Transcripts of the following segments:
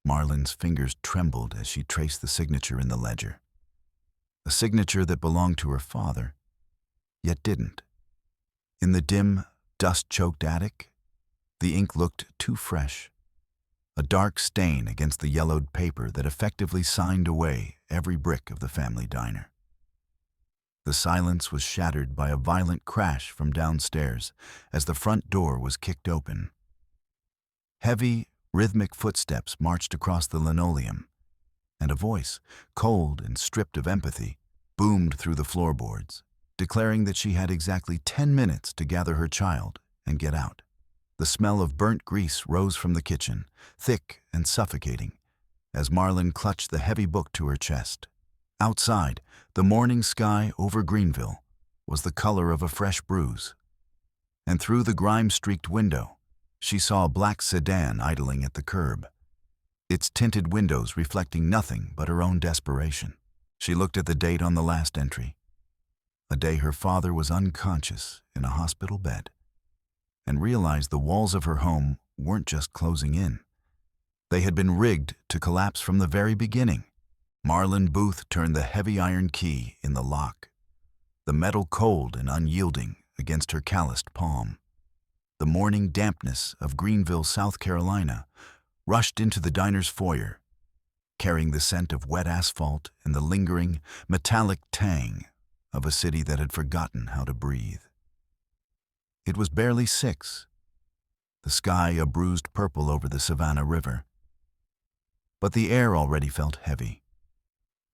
Marlin's fingers trembled as she traced the signature in the ledger. A signature that belonged to her father, yet didn't. In the dim, dust-choked attic, the ink looked too fresh, a dark stain against the yellowed paper that effectively signed away every brick of the family diner. The silence was shattered by a violent crash from downstairs as the front door was kicked open. Heavy, rhythmic footsteps marched across the linoleum, and a voice, cold and stripped of empathy, boomed through the floorboards, declaring that she had exactly 10 minutes to gather her child and get out. The smell of burnt grease rose from the kitchen, thick and suffocating, as Marlin clutched the heavy book to her chest. Outside, the morning sky over Greenville was the color of a fresh bruise, and through the grime-streaked window, she saw a black sedan idling at the curb, its tinted windows reflecting nothing but her own desperation. She looked at the date on the last entry, a day her father was unconscious in a hospital bed, and realized the walls of her home weren't just closing in. They had been rigged to collapse from the very beginning. Marlin Booth turned the heavy iron key in the lock, the metal cold and unyielding against her calloused palm. The morning dampness of Greenville, South Carolina, rushed into the diner's foyer, carrying the scent of wet asphalt and the lingering, metallic tang of a city that had forgotten how to breathe. It was barely 6, the sky a bruised purple over the Savannah River. But the air already felt heavy,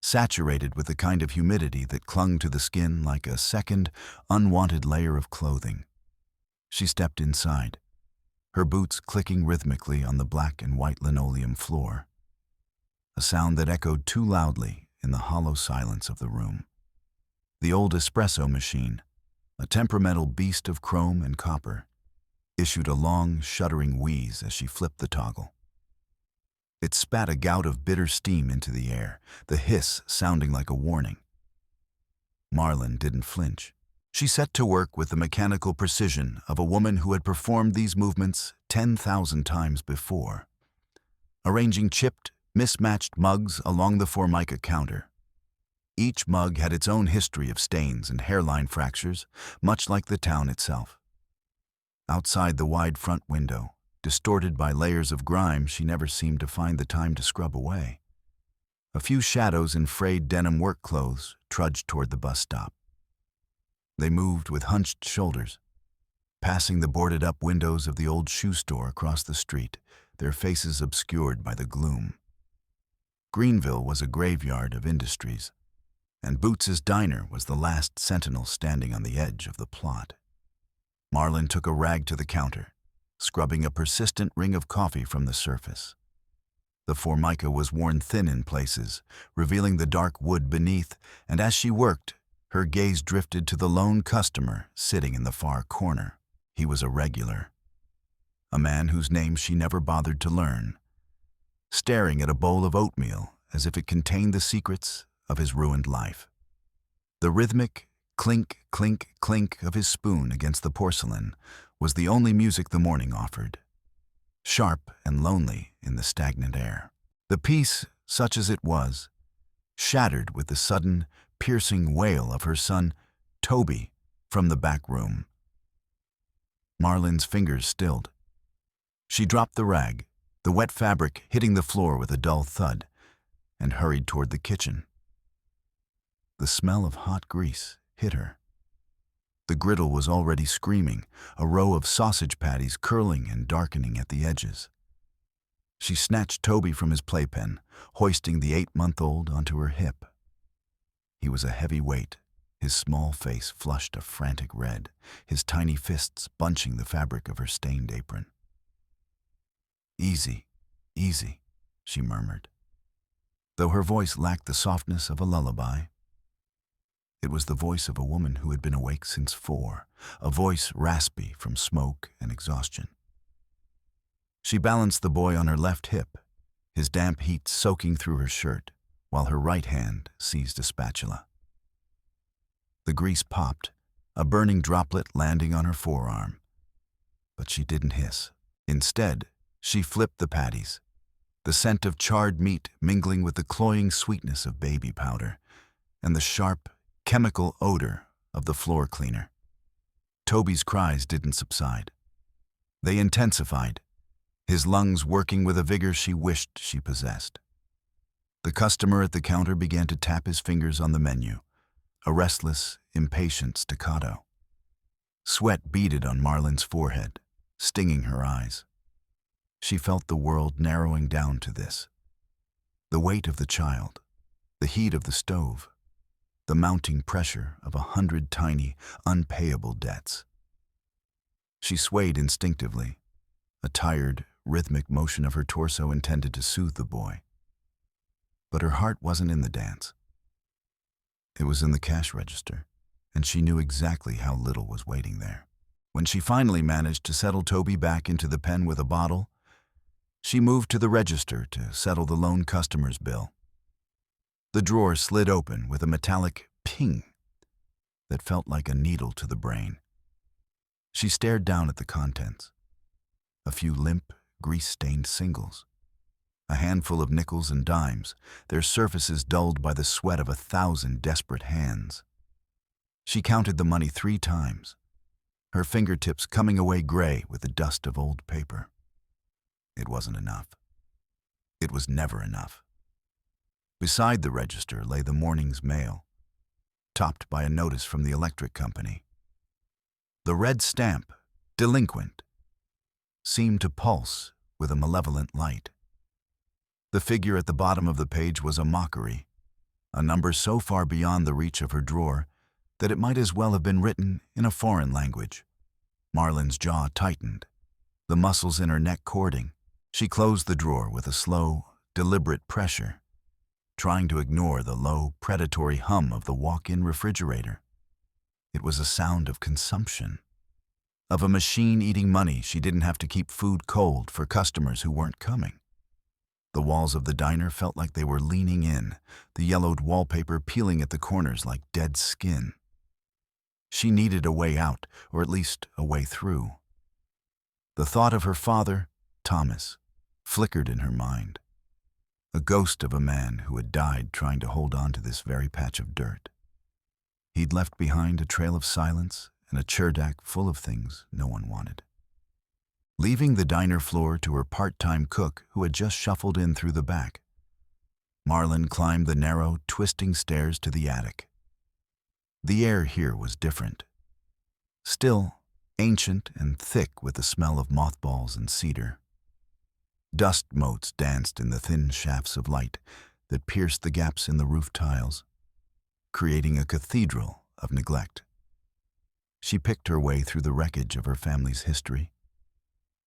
saturated with the kind of humidity that clung to the skin like a second, unwanted layer of clothing. She stepped inside, her boots clicking rhythmically on the black and white linoleum floor, a sound that echoed too loudly in the hollow silence of the room. The old espresso machine, a temperamental beast of chrome and copper, issued a long, shuddering wheeze as she flipped the toggle. It spat a gout of bitter steam into the air, the hiss sounding like a warning. Marlin didn't flinch. She set to work with the mechanical precision of a woman who had performed these movements 10,000 times before, arranging chipped, mismatched mugs along the Formica counter. Each mug had its own history of stains and hairline fractures, much like the town itself. Outside the wide front window, distorted by layers of grime she never seemed to find the time to scrub away, a few shadows in frayed denim work clothes trudged toward the bus stop. They moved with hunched shoulders, passing the boarded-up windows of the old shoe store across the street, their faces obscured by the gloom. Greenville was a graveyard of industries, and Boots's Diner was the last sentinel standing on the edge of the plot. Marlin took a rag to the counter, scrubbing a persistent ring of coffee from the surface. The Formica was worn thin in places, revealing the dark wood beneath, and as she worked, her gaze drifted to the lone customer sitting in the far corner. He was a regular, a man whose name she never bothered to learn, staring at a bowl of oatmeal as if it contained the secrets of his ruined life. The rhythmic clink, clink, clink of his spoon against the porcelain was the only music the morning offered, sharp and lonely in the stagnant air. The peace, such as it was, shattered with the sudden, piercing wail of her son, Toby, from the back room. Marlin's fingers stilled. She dropped the rag, the wet fabric hitting the floor with a dull thud, and hurried toward the kitchen. The smell of hot grease hit her. The griddle was already screaming, a row of sausage patties curling and darkening at the edges. She snatched Toby from his playpen, hoisting the 8-month-old onto her hip. He was a heavy weight, his small face flushed a frantic red, his tiny fists bunching the fabric of her stained apron. "Easy, easy," she murmured, though her voice lacked the softness of a lullaby. It was the voice of a woman who had been awake since 4, a voice raspy from smoke and exhaustion. She balanced the boy on her left hip, his damp heat soaking through her shirt, while her right hand seized a spatula. The grease popped, a burning droplet landing on her forearm. But she didn't hiss. Instead, she flipped the patties, the scent of charred meat mingling with the cloying sweetness of baby powder, and the sharp, chemical odor of the floor cleaner. Toby's cries didn't subside. They intensified, his lungs working with a vigor she wished she possessed. The customer at the counter began to tap his fingers on the menu, a restless, impatient staccato. Sweat beaded on Marlin's forehead, stinging her eyes. She felt the world narrowing down to this. The weight of the child, the heat of the stove, the mounting pressure of 100 tiny, unpayable debts. She swayed instinctively, a tired, rhythmic motion of her torso intended to soothe the boy. But her heart wasn't in the dance. It was in the cash register, and she knew exactly how little was waiting there. When she finally managed to settle Toby back into the pen with a bottle, she moved to the register to settle the lone customer's bill. The drawer slid open with a metallic ping that felt like a needle to the brain. She stared down at the contents. A few limp, grease-stained singles. A handful of nickels and dimes, their surfaces dulled by the sweat of 1,000 desperate hands. She counted the money 3 times, her fingertips coming away gray with the dust of old paper. It wasn't enough. It was never enough. Beside the register lay the morning's mail, topped by a notice from the electric company. The red stamp, delinquent, seemed to pulse with a malevolent light. The figure at the bottom of the page was a mockery, a number so far beyond the reach of her drawer that it might as well have been written in a foreign language. Marlin's jaw tightened, the muscles in her neck cording. She closed the drawer with a slow, deliberate pressure, trying to ignore the low, predatory hum of the walk-in refrigerator. It was a sound of consumption, of a machine eating money she didn't have to keep food cold for customers who weren't coming. The walls of the diner felt like they were leaning in, the yellowed wallpaper peeling at the corners like dead skin. She needed a way out, or at least a way through. The thought of her father, Thomas, flickered in her mind. A ghost of a man who had died trying to hold on to this very patch of dirt. He'd left behind a trail of silence and a cherdak full of things no one wanted. Leaving the diner floor to her part-time cook who had just shuffled in through the back, Marlin climbed the narrow, twisting stairs to the attic. The air here was different. Still, ancient and thick with the smell of mothballs and cedar. Dust motes danced in the thin shafts of light that pierced the gaps in the roof tiles, creating a cathedral of neglect. She picked her way through the wreckage of her family's history,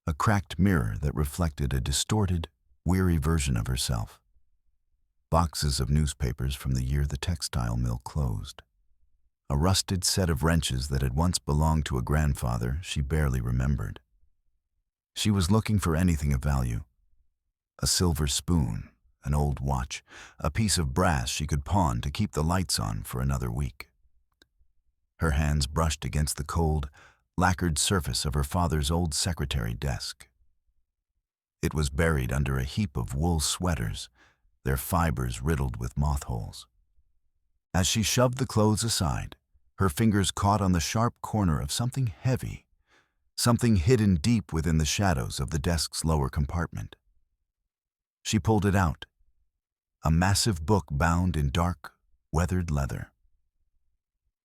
a cracked mirror that reflected a distorted, weary version of herself. Boxes of newspapers from the year the textile mill closed. A rusted set of wrenches that had once belonged to a grandfather she barely remembered. She was looking for anything of value. A silver spoon, an old watch, a piece of brass she could pawn to keep the lights on for another week. Her hands brushed against the cold, lacquered surface of her father's old secretary desk. It was buried under a heap of wool sweaters, their fibers riddled with moth holes. As she shoved the clothes aside, her fingers caught on the sharp corner of something heavy, something hidden deep within the shadows of the desk's lower compartment. She pulled it out, a massive book bound in dark, weathered leather.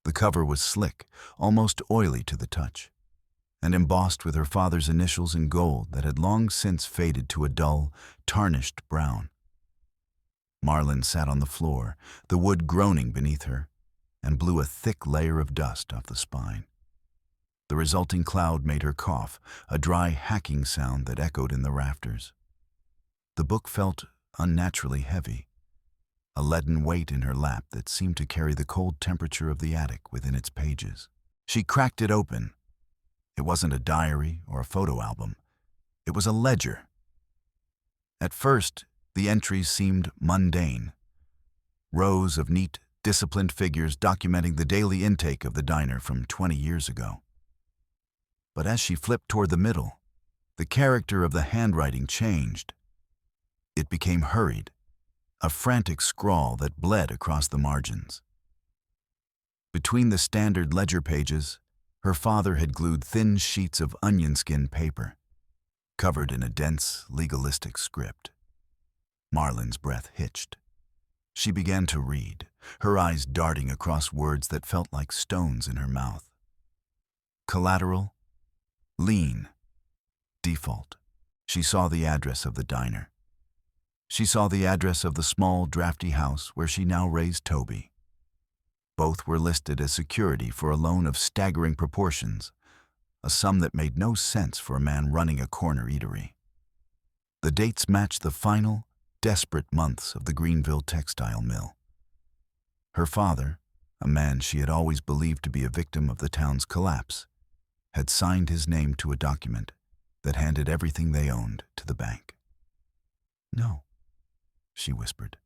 The cover was slick, almost oily to the touch, and embossed with her father's initials in gold that had long since faded to a dull, tarnished brown. Marlin sat on the floor, the wood groaning beneath her, and blew a thick layer of dust off the spine. The resulting cloud made her cough, a dry hacking sound that echoed in the rafters. The book felt unnaturally heavy, a leaden weight in her lap that seemed to carry the cold temperature of the attic within its pages. She cracked it open. It wasn't a diary or a photo album. It was a ledger. At first, the entries seemed mundane. Rows of neat, disciplined figures documenting the daily intake of the diner from 20 years ago. But as she flipped toward the middle, the character of the handwriting changed. It became hurried, a frantic scrawl that bled across the margins. Between the standard ledger pages, her father had glued thin sheets of onion skin paper, covered in a dense, legalistic script. Marlin's breath hitched. She began to read, her eyes darting across words that felt like stones in her mouth. Collateral, lien, default. She saw the address of the diner. She saw the address of the small, drafty house where she now raised Toby. Both were listed as security for a loan of staggering proportions, a sum that made no sense for a man running a corner eatery. The dates matched the final, desperate months of the Greenville textile mill. Her father, a man she had always believed to be a victim of the town's collapse, had signed his name to a document that handed everything they owned to the bank. "No," she whispered,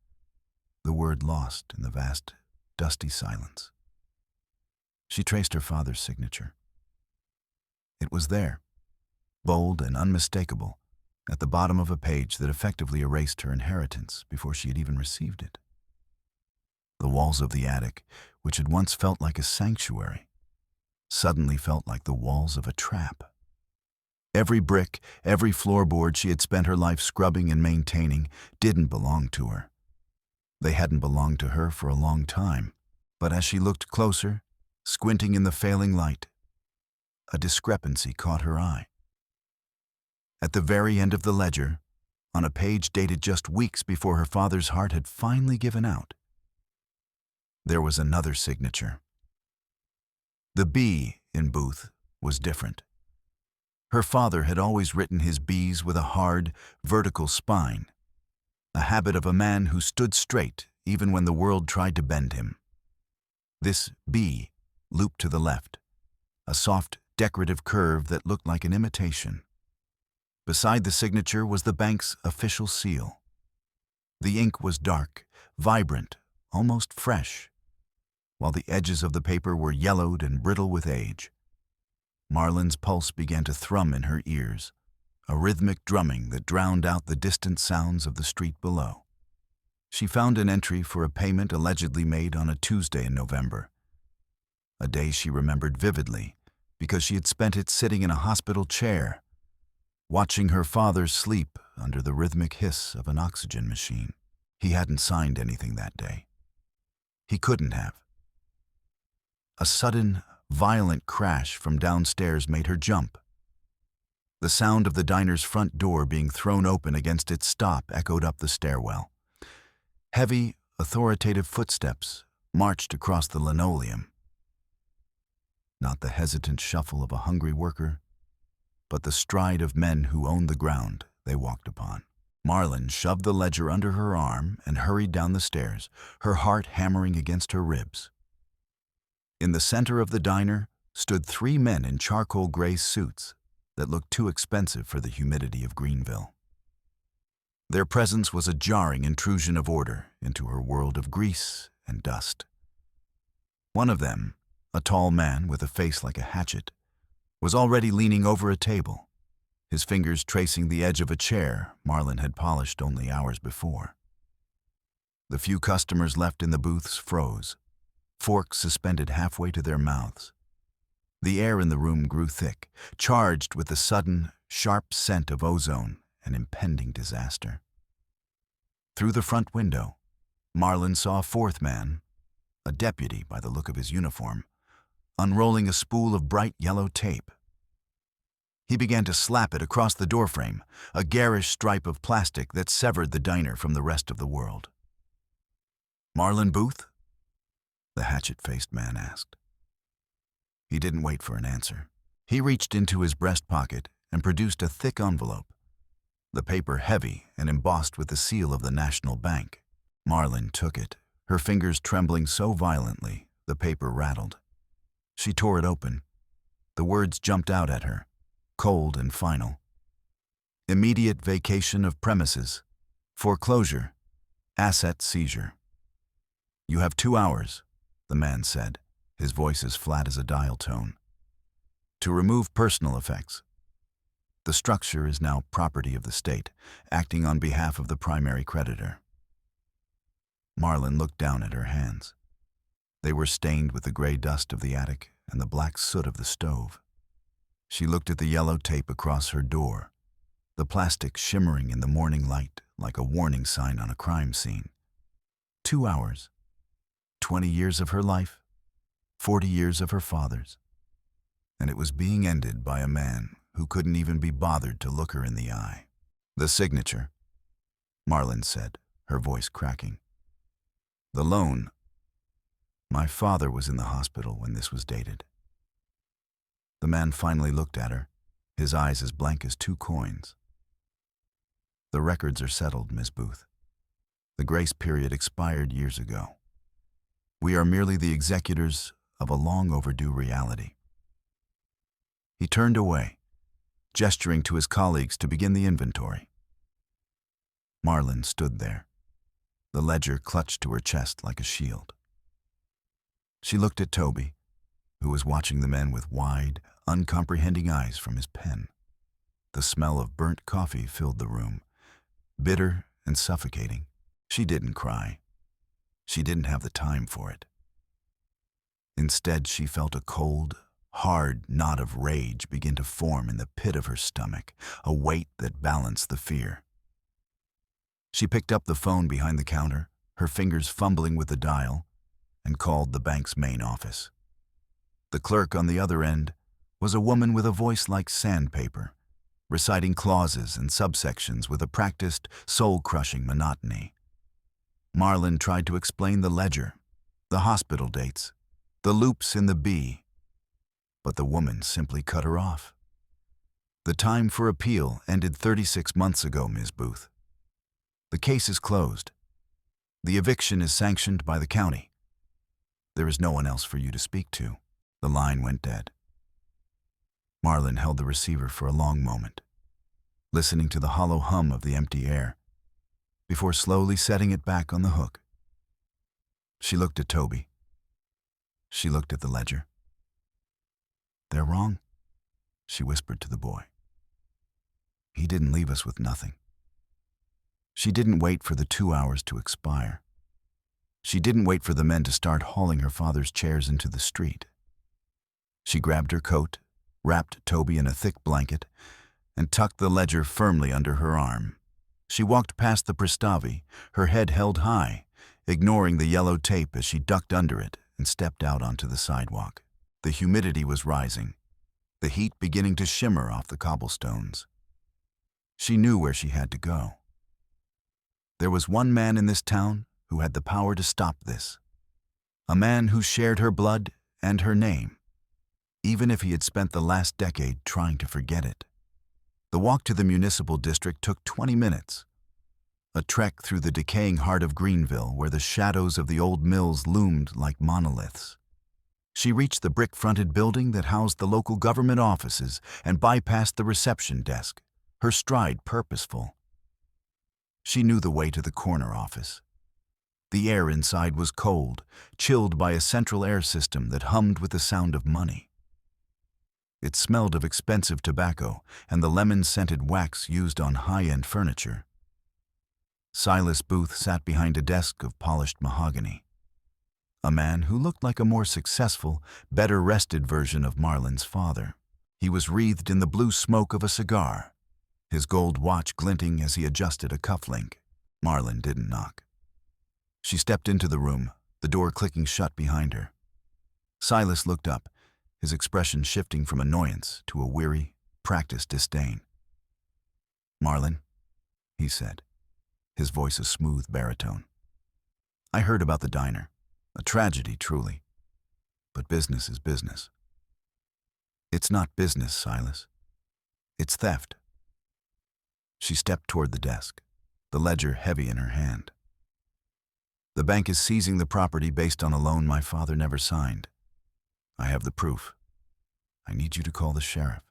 the word lost in the vast, dusty silence. She traced her father's signature. It was there, bold and unmistakable, at the bottom of a page that effectively erased her inheritance before she had even received it. The walls of the attic, which had once felt like a sanctuary, suddenly felt like the walls of a trap. Every brick, every floorboard she had spent her life scrubbing and maintaining didn't belong to her. They hadn't belonged to her for a long time, but as she looked closer, squinting in the failing light, a discrepancy caught her eye. At the very end of the ledger, on a page dated just weeks before her father's heart had finally given out, there was another signature. The B in Booth was different. Her father had always written his B's with a hard, vertical spine, a habit of a man who stood straight even when the world tried to bend him. This B looped to the left, a soft, decorative curve that looked like an imitation. Beside the signature was the bank's official seal. The ink was dark, vibrant, almost fresh, while the edges of the paper were yellowed and brittle with age. Marlin's pulse began to thrum in her ears, a rhythmic drumming that drowned out the distant sounds of the street below. She found an entry for a payment allegedly made on a Tuesday in November, a day she remembered vividly because she had spent it sitting in a hospital chair, watching her father sleep under the rhythmic hiss of an oxygen machine. He hadn't signed anything that day. He couldn't have. A sudden, violent crash from downstairs made her jump. The sound of the diner's front door being thrown open against its stop echoed up the stairwell. Heavy, authoritative footsteps marched across the linoleum. Not the hesitant shuffle of a hungry worker, but the stride of men who owned the ground they walked upon. Marlin shoved the ledger under her arm and hurried down the stairs, her heart hammering against her ribs. In the center of the diner stood 3 men in charcoal gray suits that looked too expensive for the humidity of Greenville. Their presence was a jarring intrusion of order into her world of grease and dust. One of them, a tall man with a face like a hatchet, was already leaning over a table, his fingers tracing the edge of a chair Marlin had polished only hours before. The few customers left in the booths froze, forks suspended halfway to their mouths. The air in the room grew thick, charged with the sudden, sharp scent of ozone and impending disaster. Through the front window, Marlin saw a 4th man, a deputy by the look of his uniform, unrolling a spool of bright yellow tape. He began to slap it across the doorframe, a garish stripe of plastic that severed the diner from the rest of the world. "Marlin Booth?" the hatchet-faced man asked. He didn't wait for an answer. He reached into his breast pocket and produced a thick envelope, the paper heavy and embossed with the seal of the National Bank. Marlin took it, her fingers trembling so violently the paper rattled. She tore it open. The words jumped out at her, cold and final. Immediate vacation of premises, foreclosure, asset seizure. "You have 2 hours, the man said, his voice as flat as a dial tone, "to remove personal effects." The structure is now property of the state, acting on behalf of the primary creditor. Marlin looked down at her hands. They were stained with the gray dust of the attic and the black soot of the stove. She looked at the yellow tape across her door, the plastic shimmering in the morning light like a warning sign on a crime scene. 2 hours, 20 years of her life, 40 years of her father's. And it was being ended by a man who couldn't even be bothered to look her in the eye. The signature, Marlin said, her voice cracking. The loan. My father was in the hospital when this was dated. The man finally looked at her, his eyes as blank as 2 coins. The records are settled, Miss Booth. The grace period expired years ago. We are merely the executors of a long overdue reality. He turned away, gesturing to his colleagues to begin the inventory. Marlin stood there, the ledger clutched to her chest like a shield. She looked at Toby, who was watching the men with wide, uncomprehending eyes from his pen. The smell of burnt coffee filled the room, bitter and suffocating. She didn't cry. She didn't have the time for it. Instead, she felt a cold, hard knot of rage begin to form in the pit of her stomach, a weight that balanced the fear. She picked up the phone behind the counter, her fingers fumbling with the dial, and called the bank's main office. The clerk on the other end was a woman with a voice like sandpaper, reciting clauses and subsections with a practiced, soul-crushing monotony. Marlin tried to explain the ledger, the hospital dates, the loops in the B, but the woman simply cut her off. The time for appeal ended 36 months ago, Ms. Booth. The case is closed. The eviction is sanctioned by the county. There is no one else for you to speak to. The line went dead. Marlin held the receiver for a long moment, listening to the hollow hum of the empty air, before slowly setting it back on the hook. She looked at Toby. She looked at the ledger. They're wrong, she whispered to the boy. He didn't leave us with nothing. She didn't wait for the 2 hours to expire. She didn't wait for the men to start hauling her father's chairs into the street. She grabbed her coat, wrapped Toby in a thick blanket, and tucked the ledger firmly under her arm. She walked past the Pristavi, her head held high, ignoring the yellow tape as she ducked under it and stepped out onto the sidewalk. The humidity was rising, the heat beginning to shimmer off the cobblestones. She knew where she had to go. There was one man in this town who had the power to stop this. A man who shared her blood and her name, even if he had spent the last decade trying to forget it. The walk to the municipal district took 20 minutes, a trek through the decaying heart of Greenville where the shadows of the old mills loomed like monoliths. She reached the brick-fronted building that housed the local government offices and bypassed the reception desk, her stride purposeful. She knew the way to the corner office. The air inside was cold, chilled by a central air system that hummed with the sound of money. It smelled of expensive tobacco and the lemon-scented wax used on high-end furniture. Silas Booth sat behind a desk of polished mahogany. A man who looked like a more successful, better-rested version of Marlin's father. He was wreathed in the blue smoke of a cigar, his gold watch glinting as he adjusted a cufflink. Marlin didn't knock. She stepped into the room, the door clicking shut behind her. Silas looked up, his expression shifting from annoyance to a weary, practiced disdain. "Marlin," he said, his voice a smooth baritone. "I heard about the diner. A tragedy, truly. But business is business." "It's not business, Silas. It's theft." She stepped toward the desk, the ledger heavy in her hand. "The bank is seizing the property based on a loan my father never signed. I have the proof. I need you to call the sheriff.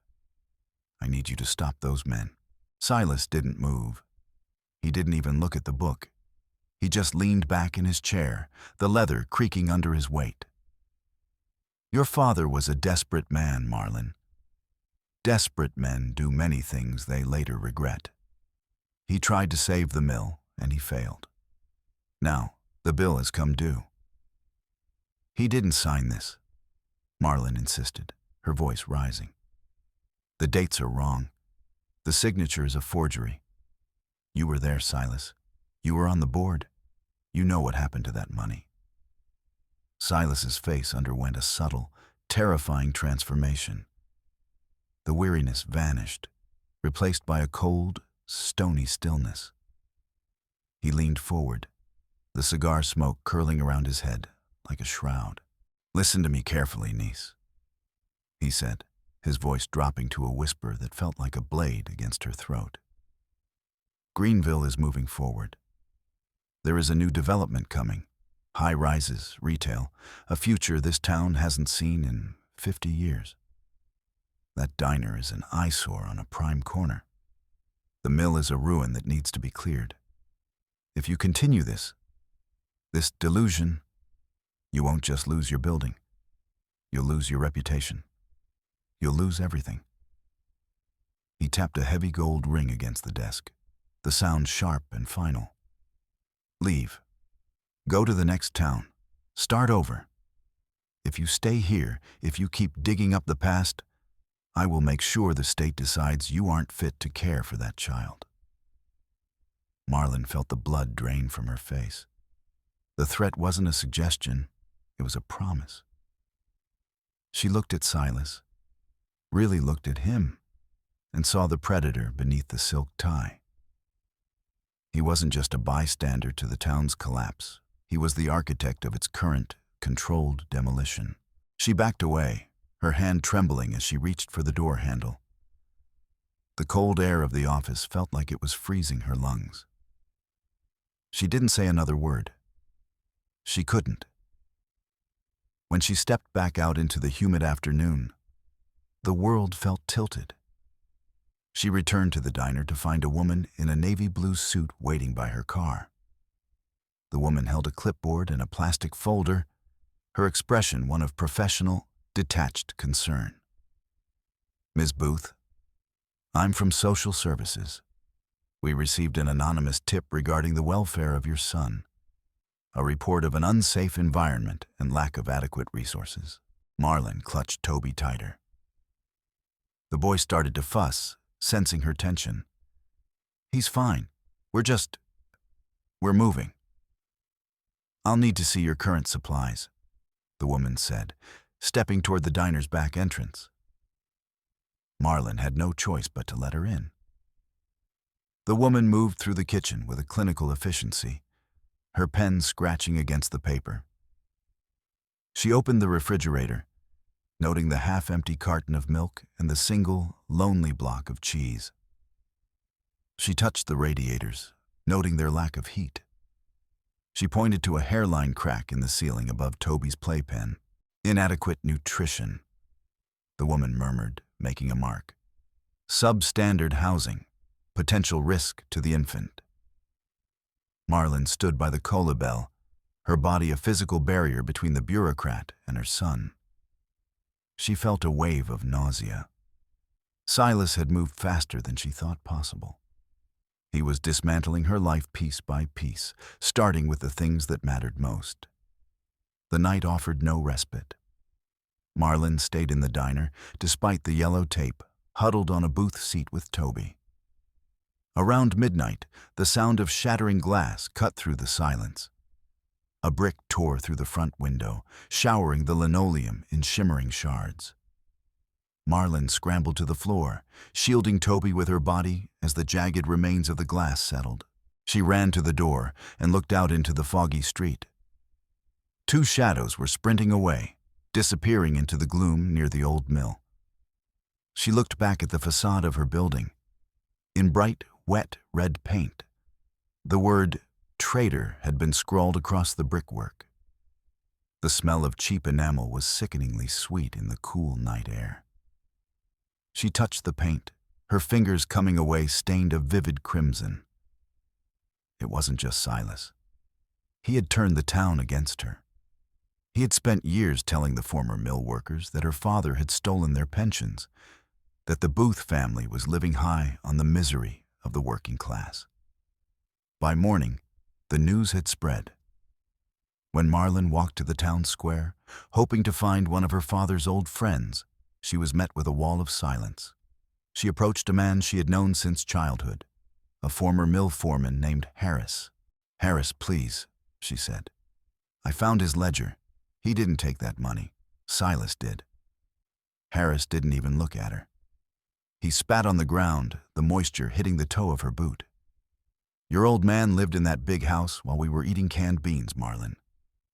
I need you to stop those men." Silas didn't move. He didn't even look at the book. He just leaned back in his chair, the leather creaking under his weight. "Your father was a desperate man, Marlin. Desperate men do many things they later regret. He tried to save the mill, and he failed. Now, the bill has come due. He didn't sign this, Marlin insisted, her voice rising. The dates are wrong. The signature is a forgery. You were there, Silas. You were on the board. You know what happened to that money. Silas's face underwent a subtle, terrifying transformation. The weariness vanished, replaced by a cold, stony stillness. He leaned forward, the cigar smoke curling around his head like a shroud. "Listen to me carefully, niece," he said, his voice dropping to a whisper that felt like a blade against her throat. Greenville is moving forward. There is a new development coming. High-rises, retail, a future this town hasn't seen in 50 years. That diner is an eyesore on a prime corner. The mill is a ruin that needs to be cleared. If you continue this delusion, you won't just lose your building. You'll lose your reputation. You'll lose everything. He tapped a heavy gold ring against the desk, the sound sharp and final. Leave. Go to the next town. Start over. If you stay here, if you keep digging up the past, I will make sure the state decides you aren't fit to care for that child. Marlin felt the blood drain from her face. The threat wasn't a suggestion, it was a promise. She looked at Silas, really looked at him, and saw the predator beneath the silk tie. He wasn't just a bystander to the town's collapse. He was the architect of its current, controlled demolition. She backed away, her hand trembling as she reached for the door handle. The cold air of the office felt like it was freezing her lungs. She didn't say another word. She couldn't. When she stepped back out into the humid afternoon, the world felt tilted. She returned to the diner to find a woman in a navy blue suit waiting by her car. The woman held a clipboard and a plastic folder, her expression one of professional, detached concern. "Ms. Booth, I'm from Social Services. We received an anonymous tip regarding the welfare of your son. A report of an unsafe environment and lack of adequate resources." Marlin clutched Toby tighter. The boy started to fuss, sensing her tension. "He's fine. We're moving." "I'll need to see your current supplies," the woman said, stepping toward the diner's back entrance. Marlin had no choice but to let her in. The woman moved through the kitchen with a clinical efficiency, her pen scratching against the paper. She opened the refrigerator, noting the half-empty carton of milk and the single, lonely block of cheese. She touched the radiators, noting their lack of heat. She pointed to a hairline crack in the ceiling above Toby's playpen. "Inadequate nutrition," the woman murmured, making a mark. "Substandard housing. Potential risk to the infant." Marlin stood by the cola bell, her body a physical barrier between the bureaucrat and her son. She felt a wave of nausea. Silas had moved faster than she thought possible. He was dismantling her life piece by piece, starting with the things that mattered most. The night offered no respite. Marlin stayed in the diner, despite the yellow tape, huddled on a booth seat with Toby. Around midnight, the sound of shattering glass cut through the silence. A brick tore through the front window, showering the linoleum in shimmering shards. Marlin scrambled to the floor, shielding Toby with her body as the jagged remains of the glass settled. She ran to the door and looked out into the foggy street. Two shadows were sprinting away, disappearing into the gloom near the old mill. She looked back at the facade of her building. In bright, wet red paint, the word "traitor" had been scrawled across the brickwork. The smell of cheap enamel was sickeningly sweet in the cool night air. She touched the paint, her fingers coming away stained a vivid crimson. It wasn't just Silas. He had turned the town against her. He had spent years telling the former mill workers that her father had stolen their pensions, that the Booth family was living high on the misery of the working class. By morning, the news had spread. When Marlin walked to the town square, hoping to find one of her father's old friends, she was met with a wall of silence. She approached a man she had known since childhood, a former mill foreman named Harris. "Harris, please," she said. "I found his ledger. He didn't take that money. Silas did." Harris didn't even look at her. He spat on the ground, the moisture hitting the toe of her boot. "Your old man lived in that big house while we were eating canned beans, Marlin.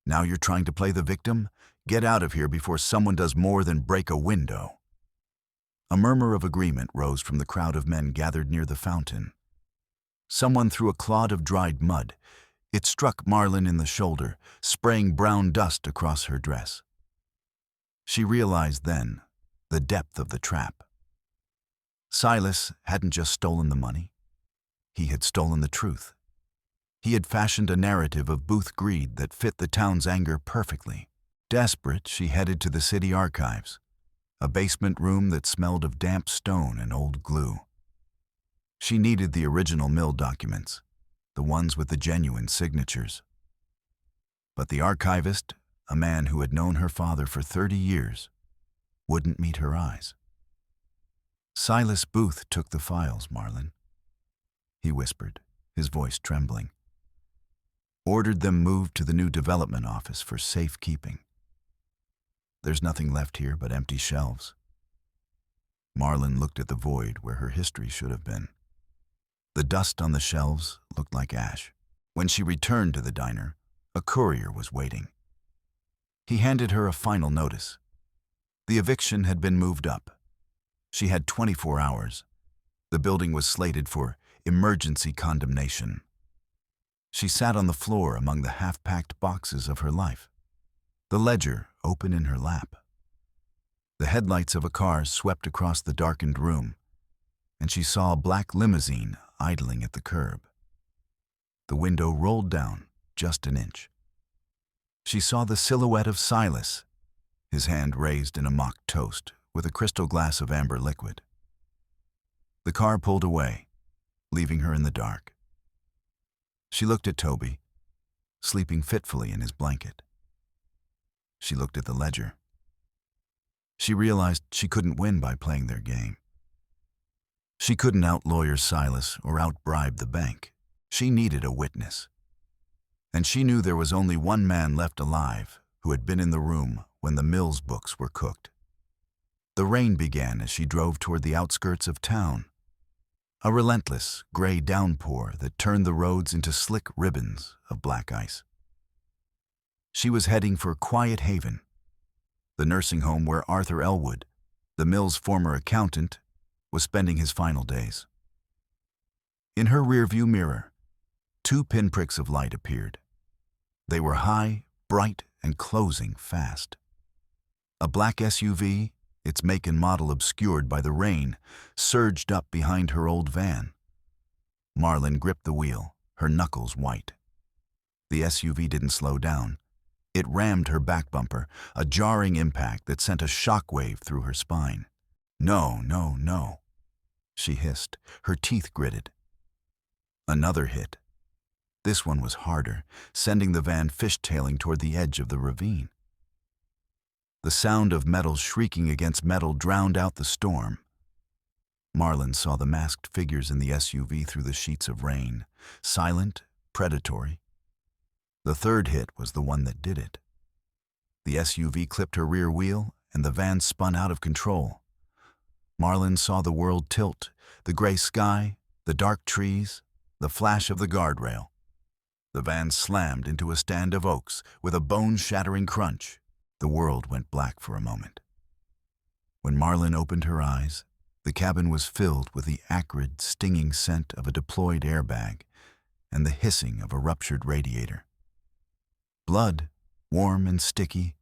Now you're trying to play the victim? Get out of here before someone does more than break a window." A murmur of agreement rose from the crowd of men gathered near the fountain. Someone threw a clod of dried mud. It struck Marlin in the shoulder, spraying brown dust across her dress. She realized then the depth of the trap. Silas hadn't just stolen the money. He had stolen the truth. He had fashioned a narrative of Booth greed that fit the town's anger perfectly. Desperate, she headed to the city archives, a basement room that smelled of damp stone and old glue. She needed the original mill documents, the ones with the genuine signatures. But the archivist, a man who had known her father for 30 years, wouldn't meet her eyes. "Silas Booth took the files, Marlin," he whispered, his voice trembling. "Ordered them moved to the new development office for safekeeping. There's nothing left here but empty shelves." Marlin looked at the void where her history should have been. The dust on the shelves looked like ash. When she returned to the diner, a courier was waiting. He handed her a final notice. The eviction had been moved up. She had 24 hours. The building was slated for emergency condemnation. She sat on the floor among the half-packed boxes of her life, the ledger open in her lap. The headlights of a car swept across the darkened room, and she saw a black limousine idling at the curb. The window rolled down just an inch. She saw the silhouette of Silas, his hand raised in a mock toast with a crystal glass of amber liquid. The car pulled away, leaving her in the dark. She looked at Toby, sleeping fitfully in his blanket. She looked at the ledger. She realized she couldn't win by playing their game. She couldn't out-lawyer Silas or out-bribe the bank. She needed a witness. And she knew there was only one man left alive who had been in the room when the mill's books were cooked. The rain began as she drove toward the outskirts of town, a relentless, gray downpour that turned the roads into slick ribbons of black ice. She was heading for Quiet Haven, the nursing home where Arthur Elwood, the mill's former accountant, was spending his final days. In her rearview mirror, 2 pinpricks of light appeared. They were high, bright, and closing fast. A black SUV, its make and model obscured by the rain, surged up behind her old van. Marlin gripped the wheel, her knuckles white. The SUV didn't slow down. It rammed her back bumper, a jarring impact that sent a shockwave through her spine. "No, no, no," she hissed, her teeth gritted. Another hit. This one was harder, sending the van fishtailing toward the edge of the ravine. The sound of metal shrieking against metal drowned out the storm. Marlin saw the masked figures in the SUV through the sheets of rain, silent, predatory. The third hit was the one that did it. The SUV clipped her rear wheel, and the van spun out of control. Marlin saw the world tilt, the gray sky, the dark trees, the flash of the guardrail. The van slammed into a stand of oaks with a bone-shattering crunch. The world went black for a moment. When Marlin opened her eyes, the cabin was filled with the acrid, stinging scent of a deployed airbag and the hissing of a ruptured radiator. Blood, warm and sticky,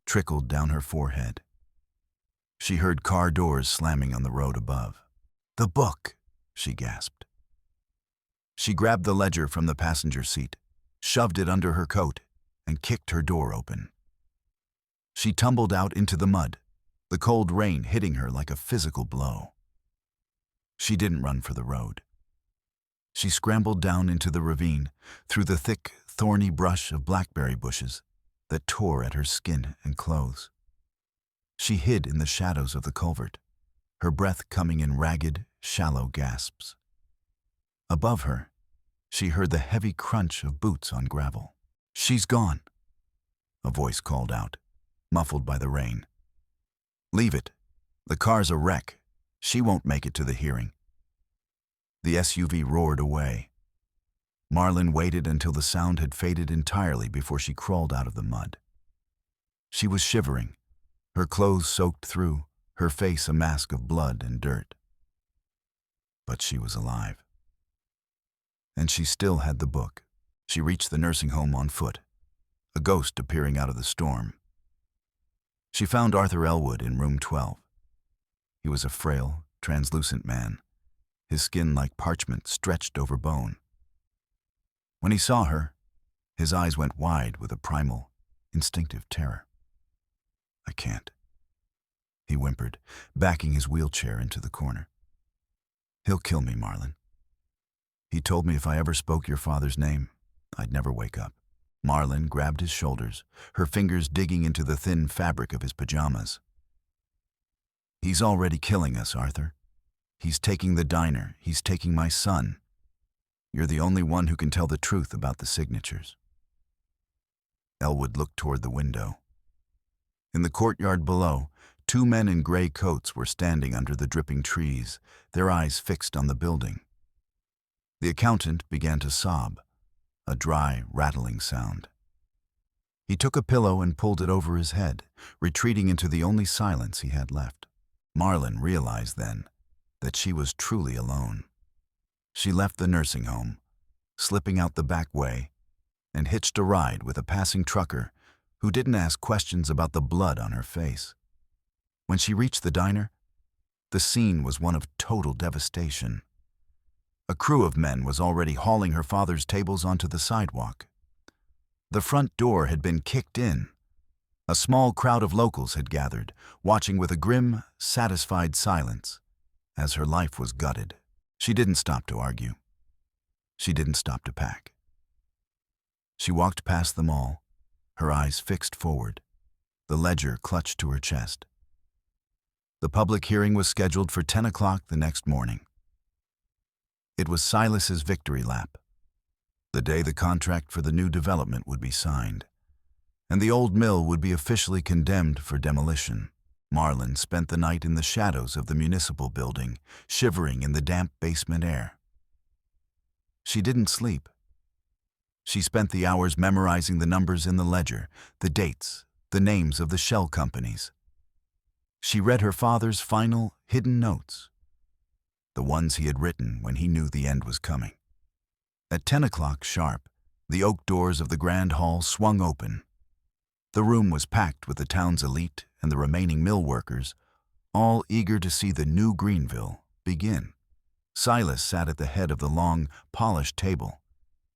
trickled down her forehead. She heard car doors slamming on the road above. "The book," she gasped. She grabbed the ledger from the passenger seat, shoved it under her coat, and kicked her door open. She tumbled out into the mud, the cold rain hitting her like a physical blow. She didn't run for the road. She scrambled down into the ravine, through the thick, thorny brush of blackberry bushes that tore at her skin and clothes. She hid in the shadows of the culvert, her breath coming in ragged, shallow gasps. Above her, she heard the heavy crunch of boots on gravel. "She's gone," a voice called out, muffled by the rain. "Leave it. The car's a wreck. She won't make it to the hearing." The SUV roared away. Marlin waited until the sound had faded entirely before she crawled out of the mud. She was shivering, her clothes soaked through, her face a mask of blood and dirt. But she was alive. And she still had the book. She reached the nursing home on foot, a ghost appearing out of the storm. She found Arthur Elwood in room 12. He was a frail, translucent man, his skin like parchment stretched over bone. When he saw her, his eyes went wide with a primal, instinctive terror. "I can't," he whimpered, backing his wheelchair into the corner. "He'll kill me, Marlin. He told me if I ever spoke your father's name, I'd never wake up." Marlin grabbed his shoulders, her fingers digging into the thin fabric of his pajamas. "He's already killing us, Arthur. He's taking the diner. He's taking my son. You're the only one who can tell the truth about the signatures." Elwood looked toward the window. In the courtyard below, two men in gray coats were standing under the dripping trees, their eyes fixed on the building. The accountant began to sob, a dry, rattling sound. He took a pillow and pulled it over his head, retreating into the only silence he had left. Marlin realized then that she was truly alone. She left the nursing home, slipping out the back way, and hitched a ride with a passing trucker who didn't ask questions about the blood on her face. When she reached the diner, the scene was one of total devastation. A crew of men was already hauling her father's tables onto the sidewalk. The front door had been kicked in. A small crowd of locals had gathered, watching with a grim, satisfied silence as her life was gutted. She didn't stop to argue. She didn't stop to pack. She walked past them all, her eyes fixed forward, the ledger clutched to her chest. The public hearing was scheduled for 10 o'clock the next morning. It was Silas's victory lap, the day the contract for the new development would be signed, and the old mill would be officially condemned for demolition. Marlin spent the night in the shadows of the municipal building, shivering in the damp basement air. She didn't sleep. She spent the hours memorizing the numbers in the ledger, the dates, the names of the shell companies. She read her father's final, hidden notes, the ones he had written when he knew the end was coming. At 10 o'clock sharp, the oak doors of the grand hall swung open. The room was packed with the town's elite and the remaining mill workers, all eager to see the new Greenville begin. Silas sat at the head of the long, polished table,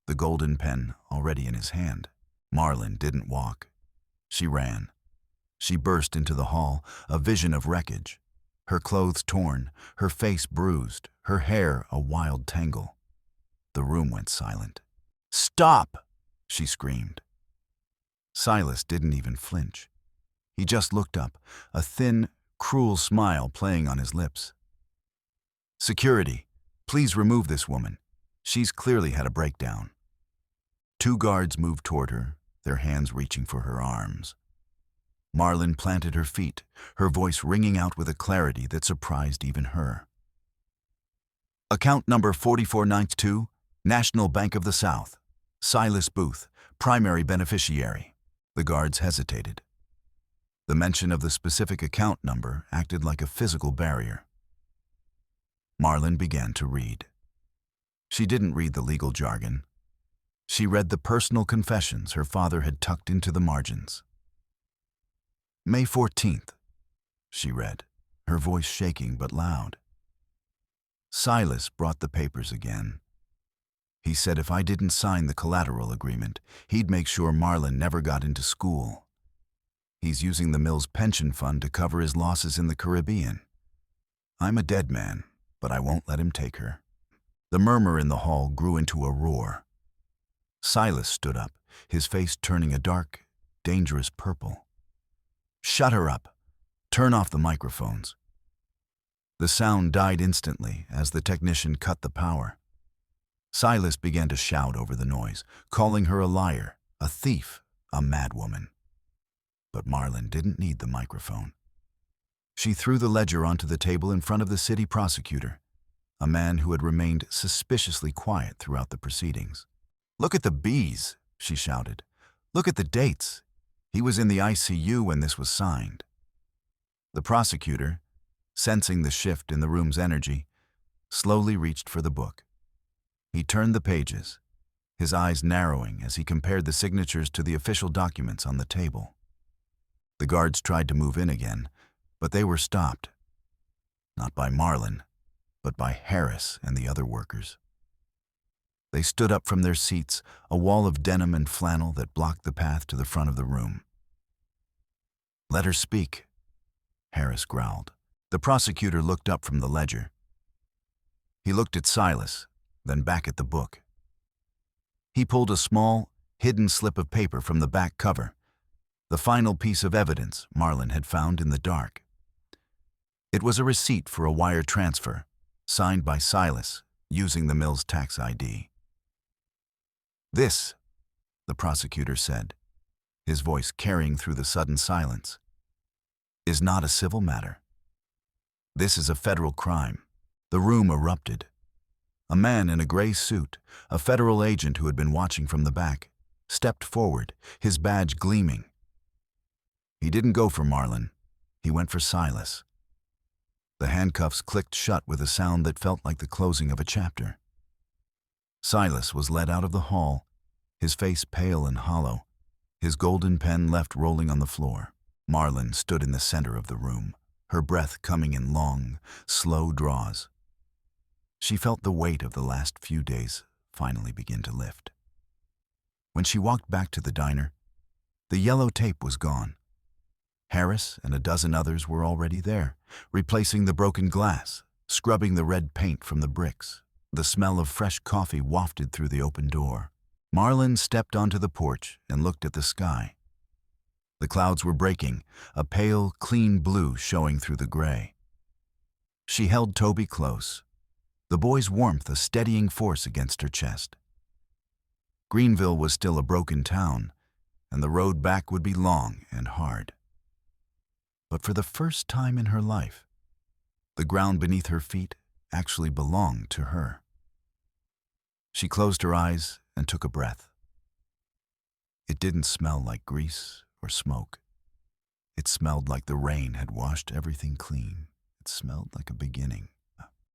the golden pen already in his hand. Marlin didn't walk. She ran. She burst into the hall, a vision of wreckage, her clothes torn, her face bruised, her hair a wild tangle. The room went silent. "Stop!" she screamed. Silas didn't even flinch. He just looked up, a thin, cruel smile playing on his lips. "Security, please remove this woman. She's clearly had a breakdown." Two guards moved toward her, their hands reaching for her arms. Marlin planted her feet, her voice ringing out with a clarity that surprised even her. "Account number 4492, National Bank of the South. Silas Booth, primary beneficiary." The guards hesitated. The mention of the specific account number acted like a physical barrier. Marlin began to read. She didn't read the legal jargon. She read the personal confessions her father had tucked into the margins. "May 14th, she read, her voice shaking but loud. Silas brought the papers again. He said if I didn't sign the collateral agreement, he'd make sure Marlin never got into school. He's using the mill's pension fund to cover his losses in the Caribbean. I'm a dead man, but I won't let him take her." The murmur in the hall grew into a roar. Silas stood up, his face turning a dark, dangerous purple. "Shut her up. Turn off the microphones." The sound died instantly as the technician cut the power. Silas began to shout over the noise, calling her a liar, a thief, a madwoman. But Marlin didn't need the microphone. She threw the ledger onto the table in front of the city prosecutor, a man who had remained suspiciously quiet throughout the proceedings. "Look at the B's," she shouted. "Look at the dates. He was in the ICU when this was signed." The prosecutor, sensing the shift in the room's energy, slowly reached for the book. He turned the pages, his eyes narrowing as he compared the signatures to the official documents on the table. The guards tried to move in again, but they were stopped. Not by Marlin, but by Harris and the other workers. They stood up from their seats, a wall of denim and flannel that blocked the path to the front of the room. "Let her speak," Harris growled. The prosecutor looked up from the ledger. He looked at Silas, then back at the book. He pulled a small, hidden slip of paper from the back cover, the final piece of evidence Marlin had found in the dark. It was a receipt for a wire transfer, signed by Silas, using the mill's tax ID. "This," the prosecutor said, his voice carrying through the sudden silence, "is not a civil matter. This is a federal crime." The room erupted. A man in a gray suit, a federal agent who had been watching from the back, stepped forward, his badge gleaming. He didn't go for Marlin. He went for Silas. The handcuffs clicked shut with a sound that felt like the closing of a chapter. Silas was led out of the hall, his face pale and hollow, his golden pen left rolling on the floor. Marlin stood in the center of the room, her breath coming in long, slow draws. She felt the weight of the last few days finally begin to lift. When she walked back to the diner, the yellow tape was gone. Harris and a dozen others were already there, replacing the broken glass, scrubbing the red paint from the bricks. The smell of fresh coffee wafted through the open door. Marlin stepped onto the porch and looked at the sky. The clouds were breaking, a pale, clean blue showing through the gray. She held Toby close, the boy's warmth a steadying force against her chest. Greenville was still a broken town, and the road back would be long and hard. But for the first time in her life, the ground beneath her feet actually belonged to her. She closed her eyes and took a breath. It didn't smell like grease or smoke. It smelled like the rain had washed everything clean. It smelled like a beginning.